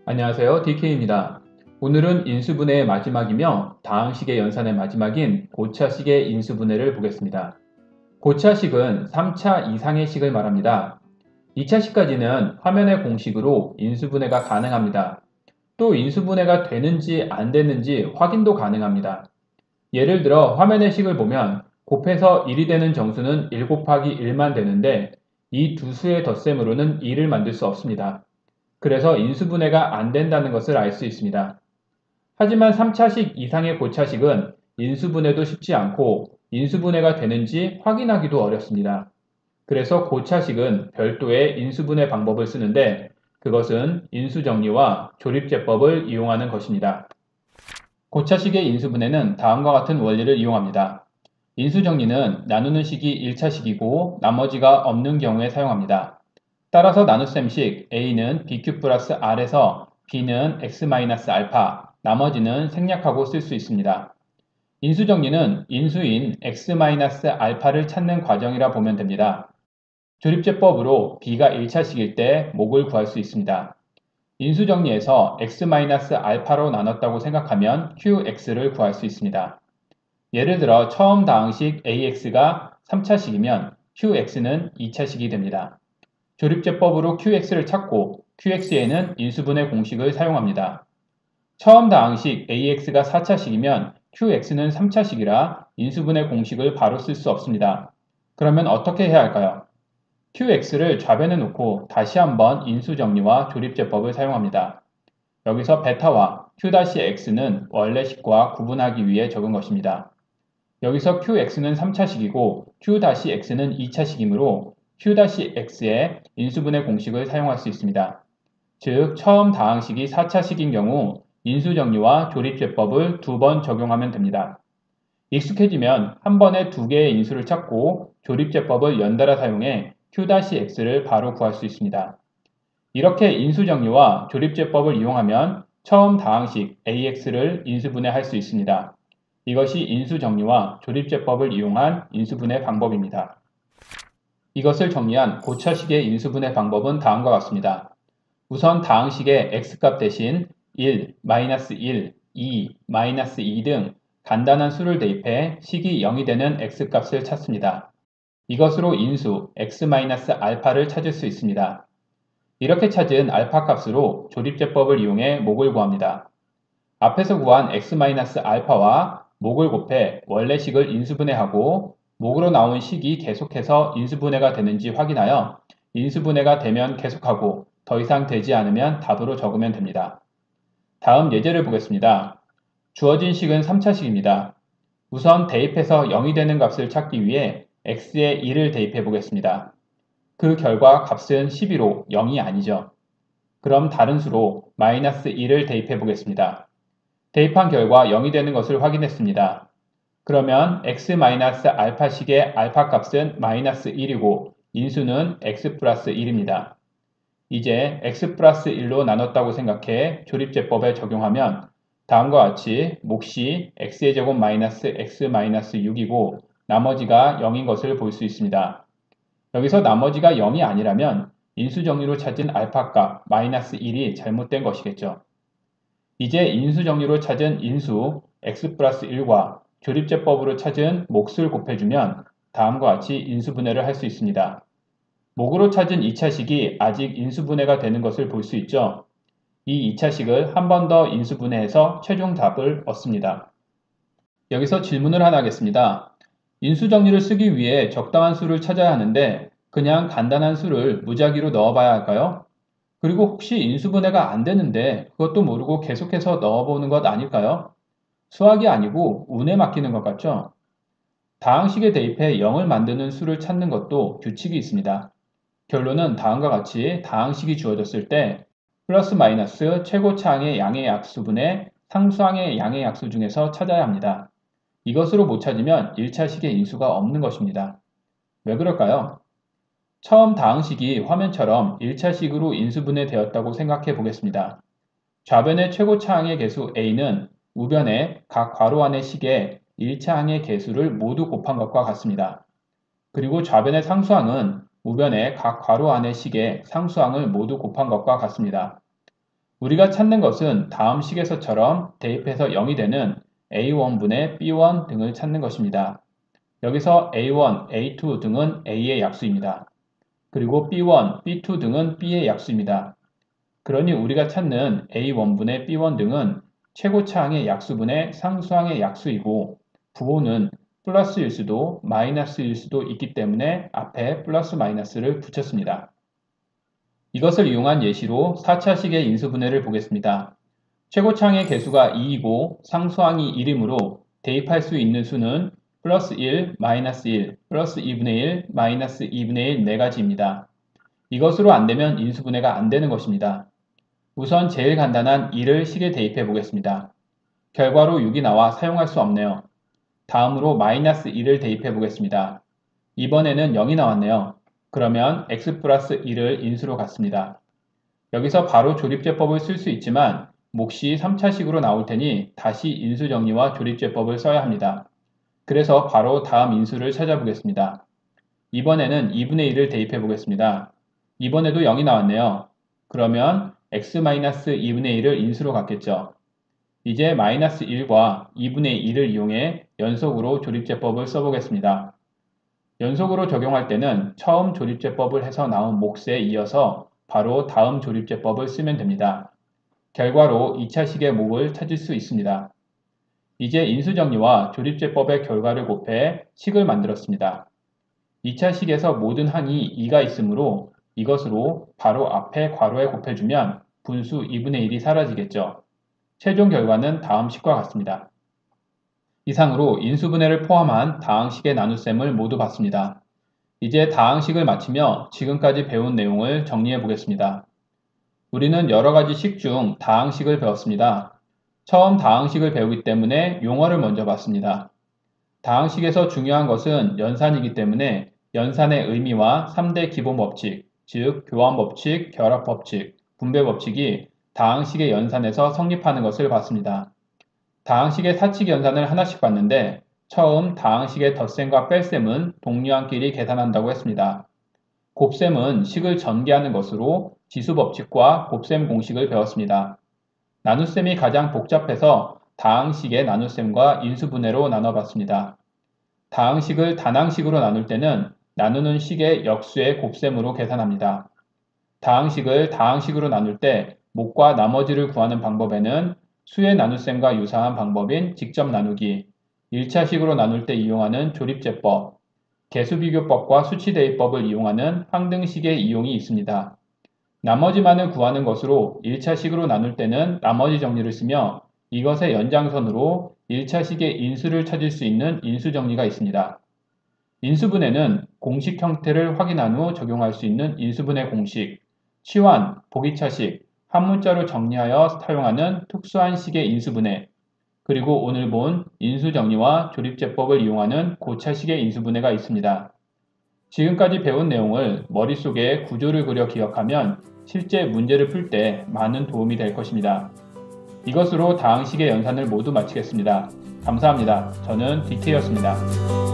안녕하세요. DK입니다. 오늘은 인수분해의 마지막이며 다항식의 연산의 마지막인 고차식의 인수분해를 보겠습니다. 고차식은 3차 이상의 식을 말합니다. 2차식까지는 화면의 공식으로 인수분해가 가능합니다. 또 인수분해가 되는지 안 되는지 확인도 가능합니다. 예를 들어 화면의 식을 보면 곱해서 1이 되는 정수는 1 곱하기 1만 되는데 이 두 수의 덧셈으로는 2를 만들 수 없습니다. 그래서 인수분해가 안 된다는 것을 알 수 있습니다. 하지만 3차식 이상의 고차식은 인수분해도 쉽지 않고 인수분해가 되는지 확인하기도 어렵습니다. 그래서 고차식은 별도의 인수분해 방법을 쓰는데 그것은 인수정리와 조립제법을 이용하는 것입니다. 고차식의 인수분해는 다음과 같은 원리를 이용합니다. 인수정리는 나누는 식이 1차식이고 나머지가 없는 경우에 사용합니다. 따라서 나눗셈식 a는 bq 플러스 r에서 b는 x-알파, 나머지는 생략하고 쓸 수 있습니다. 인수정리는 인수인 x-알파를 찾는 과정이라 보면 됩니다. 조립제법으로 b가 1차식일 때 목을 구할 수 있습니다. 인수정리에서 x-알파로 나눴다고 생각하면 qx를 구할 수 있습니다. 예를 들어 처음 다항식 ax가 3차식이면 qx는 2차식이 됩니다. 조립제법으로 qx를 찾고 qx에는 인수분해 공식을 사용합니다. 처음 다항식 ax가 4차식이면 qx는 3차식이라 인수분해 공식을 바로 쓸 수 없습니다. 그러면 어떻게 해야 할까요? qx를 좌변에 놓고 다시 한번 인수정리와 조립제법을 사용합니다. 여기서 베타와 q'x는 원래식과 구분하기 위해 적은 것입니다. 여기서 qx는 3차식이고 q'x는 2차식이므로 q'x의 인수분해 공식을 사용할 수 있습니다. 즉, 처음 다항식이 4차식인 경우 인수정리와 조립제법을 2번 적용하면 됩니다. 익숙해지면 한 번에 2개의 인수를 찾고 조립제법을 연달아 사용해 q'x를 바로 구할 수 있습니다. 이렇게 인수정리와 조립제법을 이용하면 처음 다항식 ax를 인수분해할 수 있습니다. 이것이 인수정리와 조립제법을 이용한 인수분해 방법입니다. 이것을 정리한 고차식의 인수분해 방법은 다음과 같습니다. 우선 다항식의 x값 대신 1, -1, 2, -2 등 간단한 수를 대입해 식이 0이 되는 x값을 찾습니다. 이것으로 인수 x-알파를 찾을 수 있습니다. 이렇게 찾은 알파 값으로 조립제법을 이용해 목을 구합니다. 앞에서 구한 x-알파와 목을 곱해 원래식을 인수분해하고 목으로 나온 식이 계속해서 인수분해가 되는지 확인하여 인수분해가 되면 계속하고 더 이상 되지 않으면 답으로 적으면 됩니다. 다음 예제를 보겠습니다. 주어진 식은 3차식입니다. 우선 대입해서 0이 되는 값을 찾기 위해 x에 1을 대입해 보겠습니다. 그 결과 값은 11로 0이 아니죠. 그럼 다른 수로 -1을 대입해 보겠습니다. 대입한 결과 0이 되는 것을 확인했습니다. 그러면 x-알파식의 알파 값은 -1이고 인수는 x 플러스 1입니다. 이제 x 플러스 1로 나눴다고 생각해 조립제법에 적용하면 다음과 같이 몫이 x의 제곱 마이너스 x 마이너스 6이고 나머지가 0인 것을 볼 수 있습니다. 여기서 나머지가 0이 아니라면 인수정리로 찾은 알파 값 -1이 잘못된 것이겠죠. 이제 인수정리로 찾은 인수 x 플러스 1과 조립제법으로 찾은 몫을 곱해주면 다음과 같이 인수분해를 할 수 있습니다. 목으로 찾은 2차식이 아직 인수분해가 되는 것을 볼 수 있죠. 이 2차식을 한 번 더 인수분해해서 최종 답을 얻습니다. 여기서 질문을 하나 하겠습니다. 인수정리를 쓰기 위해 적당한 수를 찾아야 하는데 그냥 간단한 수를 무작위로 넣어봐야 할까요? 그리고 혹시 인수분해가 안 되는데 그것도 모르고 계속해서 넣어보는 것 아닐까요? 수학이 아니고 운에 맡기는 것 같죠? 다항식에 대입해 0을 만드는 수를 찾는 것도 규칙이 있습니다. 결론은 다음과 같이 다항식이 주어졌을 때 플러스 마이너스 최고차항의 양의 약수분의 상수항의 양의 약수 중에서 찾아야 합니다. 이것으로 못 찾으면 1차식의 인수가 없는 것입니다. 왜 그럴까요? 처음 다항식이 화면처럼 1차식으로 인수분해 되었다고 생각해 보겠습니다. 좌변의 최고차항의 개수 a는 우변의 각 괄호 안의 식의 1차항의 개수를 모두 곱한 것과 같습니다. 그리고 좌변의 상수항은 우변의 각 괄호 안의 식의 상수항을 모두 곱한 것과 같습니다. 우리가 찾는 것은 다음 식에서처럼 대입해서 0이 되는 A1분의 B1 등을 찾는 것입니다. 여기서 A1, A2 등은 A의 약수입니다. 그리고 B1, B2 등은 B의 약수입니다. 그러니 우리가 찾는 A1분의 B1 등은 최고차항의 약수분의 상수항의 약수이고 부호는 플러스일 수도 마이너스일 수도 있기 때문에 앞에 플러스 마이너스를 붙였습니다. 이것을 이용한 예시로 4차식의 인수분해를 보겠습니다. 최고차항의 개수가 2이고 상수항이 1이므로 대입할 수 있는 수는 플러스 1, 마이너스 1, 플러스 2분의 1, 마이너스 2분의 1 4가지입니다. 이것으로 안되면 인수분해가 안되는 것입니다. 우선 제일 간단한 2를 식에 대입해 보겠습니다. 결과로 6이 나와 사용할 수 없네요. 다음으로 마이너스 2를 대입해 보겠습니다. 이번에는 0이 나왔네요. 그러면 x 플러스 1을 인수로 갖습니다. 여기서 바로 조립제법을 쓸 수 있지만 몫이 3차식으로 나올 테니 다시 인수정리와 조립제법을 써야 합니다. 그래서 바로 다음 인수를 찾아보겠습니다. 이번에는 2분의 1을 대입해 보겠습니다. 이번에도 0이 나왔네요. 그러면 x-2분의 1을 인수로 갖겠죠. 이제 마이너스 1과 2분의 1을 이용해 연속으로 조립제법을 써보겠습니다. 연속으로 적용할 때는 처음 조립제법을 해서 나온 몫에 이어서 바로 다음 조립제법을 쓰면 됩니다. 결과로 2차식의 몫을 찾을 수 있습니다. 이제 인수정리와 조립제법의 결과를 곱해 식을 만들었습니다. 2차식에서 모든 항이 2가 있으므로 이것으로 바로 앞에 괄호에 곱해주면 분수 2분의 1이 사라지겠죠. 최종 결과는 다음 식과 같습니다. 이상으로 인수분해를 포함한 다항식의 나눗셈을 모두 봤습니다. 이제 다항식을 마치며 지금까지 배운 내용을 정리해 보겠습니다. 우리는 여러가지 식 중 다항식을 배웠습니다. 처음 다항식을 배우기 때문에 용어를 먼저 봤습니다. 다항식에서 중요한 것은 연산이기 때문에 연산의 의미와 3대 기본 법칙, 즉 교환법칙, 결합법칙, 분배법칙이 다항식의 연산에서 성립하는 것을 봤습니다. 다항식의 사칙 연산을 하나씩 봤는데 처음 다항식의 덧셈과 뺄셈은 동류항끼리 계산한다고 했습니다. 곱셈은 식을 전개하는 것으로 지수법칙과 곱셈 공식을 배웠습니다. 나눗셈이 가장 복잡해서 다항식의 나눗셈과 인수분해로 나눠봤습니다. 다항식을 단항식으로 나눌 때는 나누는 식의 역수의 곱셈으로 계산합니다. 다항식을 다항식으로 나눌 때 몫과 나머지를 구하는 방법에는 수의 나눗셈과 유사한 방법인 직접 나누기, 1차식으로 나눌 때 이용하는 조립제법, 개수비교법과 수치대입법을 이용하는 항등식의 이용이 있습니다. 나머지만을 구하는 것으로 1차식으로 나눌 때는 나머지 정리를 쓰며 이것의 연장선으로 1차식의 인수를 찾을 수 있는 인수정리가 있습니다. 인수분해는 공식 형태를 확인한 후 적용할 수 있는 인수분해 공식, 치환, 보기차식, 한 문자로 정리하여 사용하는 특수한 식의 인수분해, 그리고 오늘 본 인수정리와 조립제법을 이용하는 고차식의 인수분해가 있습니다. 지금까지 배운 내용을 머릿속에 구조를 그려 기억하면 실제 문제를 풀 때 많은 도움이 될 것입니다. 이것으로 다항식의 연산을 모두 마치겠습니다. 감사합니다. 저는 DK였습니다.